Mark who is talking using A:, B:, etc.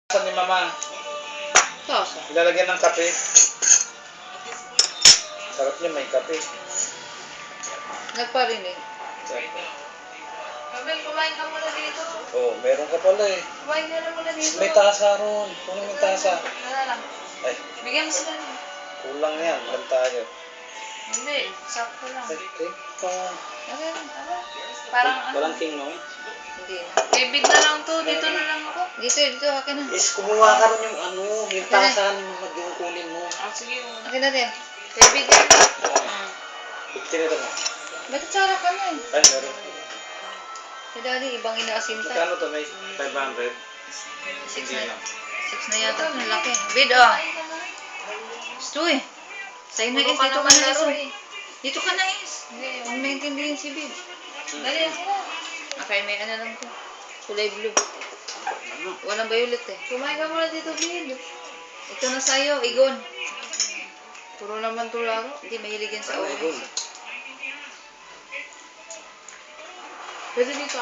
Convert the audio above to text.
A: Saan ni Mama?
B: Tasa.
A: Ilalagyan ng kape. Sarap niya, may kape.
B: Nagparinig.
C: Mabel, kumain ka muna dito.
A: Oo, meron ka pala eh.
C: Kumain ka na muna dito.
A: May tasa ron. Kunin mo yung tasa.
C: Wala lang.
A: Ay,
C: Bigyan mo sila niyo.
A: kulang yan. Walang tayo.
C: Hindi, sakto lang.
A: Ay, teka.
C: Okay, parang ano.
A: Walang king, no?
B: Hindi na.
C: Bibig na lang to. Dito na lang ako.
B: Dito, akin na.
A: Is, kumuha ka rin yung ano, yung tasa yung kunin mo.
C: Ah, sige.
B: Akin na din.
C: Bibig na lang.
A: Tinira mo.
B: Ba't tsara ka na eh?
A: Ay, meron.
B: Si Daddy, ibang inaasinta.
A: Magkano to? May 500?
B: 6 na. 6 na yata. Ang laki. Bid, oh. Gusto eh. Sa'yo na is. Dito ka na is. Oh. Dito ka na is. Huwag maintindihin si Bid.
C: Dali, ako na.
B: Okay, may ano lang to. Kulay blue. Walang violet eh.
C: Kumain ka muna dito, Bid.
B: Ito na sa'yo, Igon.
C: Puro naman to laro.
B: Hindi, mahilig yan sa
A: Ano,
B: orange.
A: Igon?
C: Pwede dito.